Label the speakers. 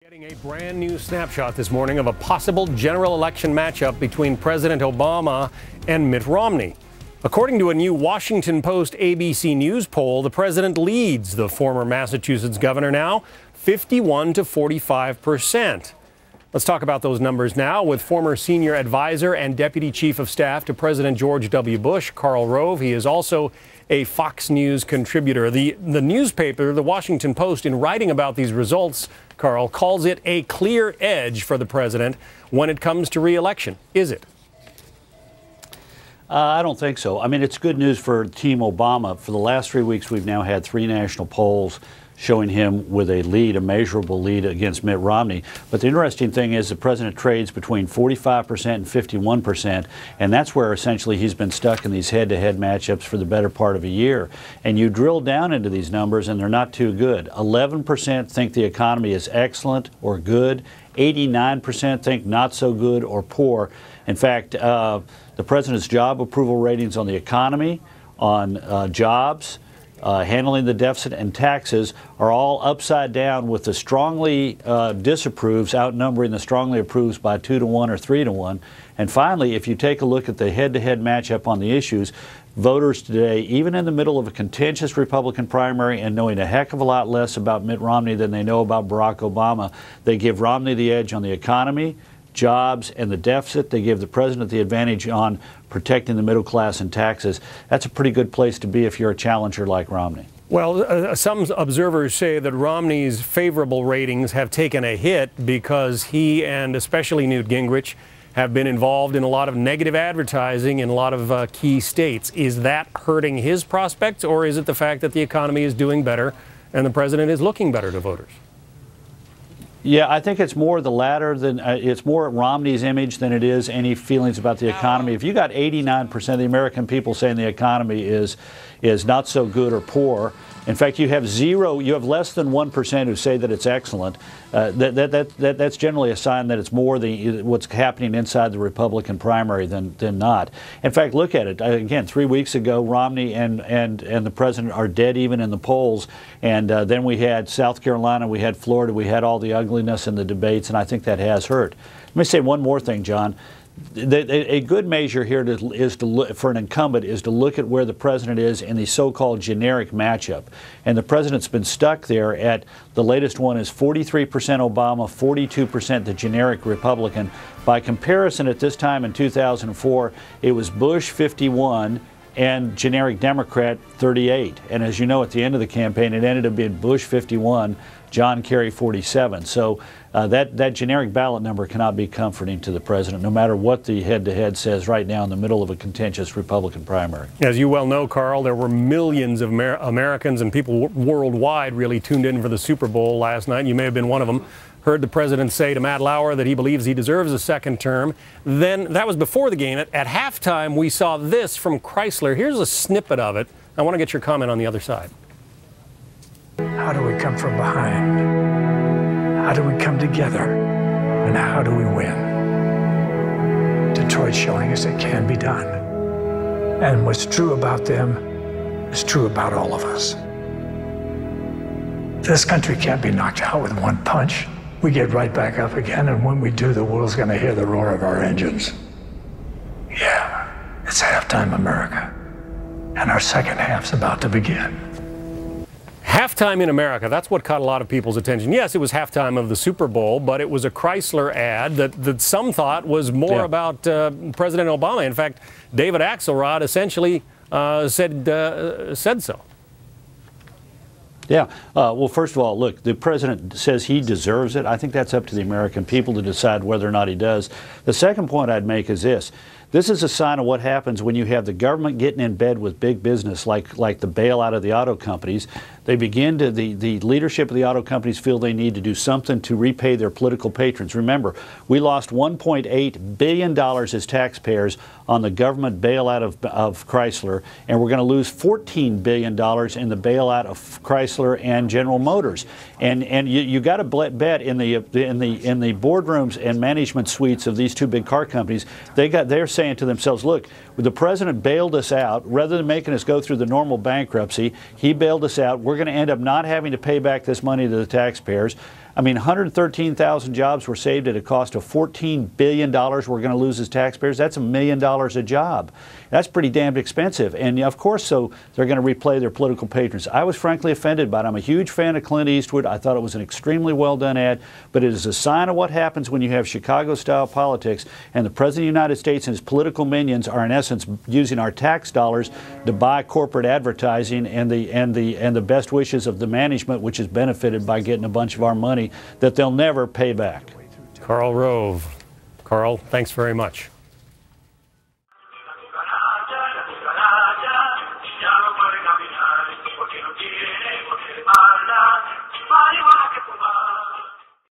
Speaker 1: Getting a brand new snapshot this morning of a possible general election matchup between President Obama and Mitt Romney. According to a new Washington Post ABC News poll, the president leads the former Massachusetts governor now 51 to 45%. Let's talk about those numbers now with former senior advisor and deputy chief of staff to President George W. Bush, Karl Rove. He is also a Fox News contributor. The newspaper, the Washington Post, in writing about these results, Karl, calls it a clear edge for the president when it comes to re-election. Is it?
Speaker 2: I don't think so. I mean, it's good news for Team Obama. For the last 3 weeks, we've now had 3 national polls showing him with a lead, a measurable lead against Mitt Romney. But the interesting thing is the president trades between 45% and 51%, and that's where essentially he's been stuck in these head-to-head matchups for the better part of a year. And you drill down into these numbers, and they're not too good. 11% think the economy is excellent or good. 89% think not so good or poor. In fact, the president's job approval ratings on the economy, on jobs, handling the deficit and taxes are all upside down, with the strongly disapproves outnumbering the strongly approves by 2 to 1 or 3 to 1. And finally, if you take a look at the head-to-head matchup on the issues, voters today, even in the middle of a contentious Republican primary and knowing a heck of a lot less about Mitt Romney than they know about Barack Obama, they give Romney the edge on the economy, jobs, and the deficit. They give the president the advantage on protecting the middle class and taxes. That's a pretty good place to be if you're a challenger like Romney.
Speaker 1: Well, some observers say that Romney's favorable ratings have taken a hit because he and especially Newt Gingrich have been involved in a lot of negative advertising in a lot of key states. Is that hurting his prospects, or is it the fact that the economy is doing better and the president is looking better to voters?
Speaker 2: Yeah, I think it's more the latter than it's more Romney's image than it is any feelings about the economy. If you got 89% of the American people saying the economy is not so good or poor, in fact, you have less than 1% who say that it's excellent. That's generally a sign that it's more what's happening inside the Republican primary than not. In fact, look at it again. 3 weeks ago, Romney and the president are dead even in the polls, and then we had South Carolina, we had Florida, we had all the ugliness in the debates, and I think that has hurt. Let me say one more thing, John. A good measure here for an incumbent is to look at where the president is in the so-called generic matchup. And the president's been stuck there at, the latest one is 43% Obama, 42% the generic Republican. By comparison, at this time in 2004, it was Bush 51 and generic Democrat 38. And as you know, at the end of the campaign, it ended up being Bush 51, John Kerry 47. So that generic ballot number cannot be comforting to the president, no matter what the head-to-head says right now in the middle of a contentious Republican primary. As
Speaker 1: you well know, Karl, there were millions of Americans and people worldwide really tuned in for the Super Bowl last night. You may have been one of them. Heard the president say to Matt Lauer that he believes he deserves a second term. Then, that was before the game. At halftime, we saw this from Chrysler. Here's a snippet of it. I want to get your comment on the other side.
Speaker 3: How do we come from behind? How do we come together? And how do we win? Detroit's showing us it can be done. And what's true about them is true about all of us. This country can't be knocked out with one punch. We get right back up again, and when we do, the world's going to hear the roar of our engines. Yeah, it's halftime America, and our second half's about to begin.
Speaker 1: Halftime in America, that's what caught a lot of people's attention. Yes, it was halftime of the Super Bowl, but it was a Chrysler ad that some thought was more about President Obama. In fact, David Axelrod essentially said so.
Speaker 2: Yeah. Well, first of all, look, the president says he deserves it. I think that's up to the American people to decide whether or not he does. The second point I'd make is this. This is a sign of what happens when you have the government getting in bed with big business, like the bailout of the auto companies. They begin to, the leadership of the auto companies feel they need to do something to repay their political patrons. Remember, we lost $1.8 billion as taxpayers on the government bailout of Chrysler, and we're going to lose $14 billion in the bailout of Chrysler and General Motors. And you got to bet in the boardrooms and management suites of these two big car companies, they're saying to themselves, look, the president bailed us out. Rather than making us go through the normal bankruptcy, he bailed us out. We're going to end up not having to pay back this money to the taxpayers. I mean, 113,000 jobs were saved at a cost of $14 billion we're going to lose as taxpayers. That's $1 million a job. That's pretty damn expensive. And of course, so they're going to replay their political patrons. I was frankly offended by it. I'm a huge fan of Clint Eastwood. I thought it was an extremely well done ad, but it is a sign of what happens when you have Chicago-style politics and the President of the United States and his political minions are in essence using our tax dollars to buy corporate advertising and the best wishes of the management, which is benefited by getting a bunch of our money that they'll never pay back.
Speaker 1: Karl Rove. Karl, thanks very much.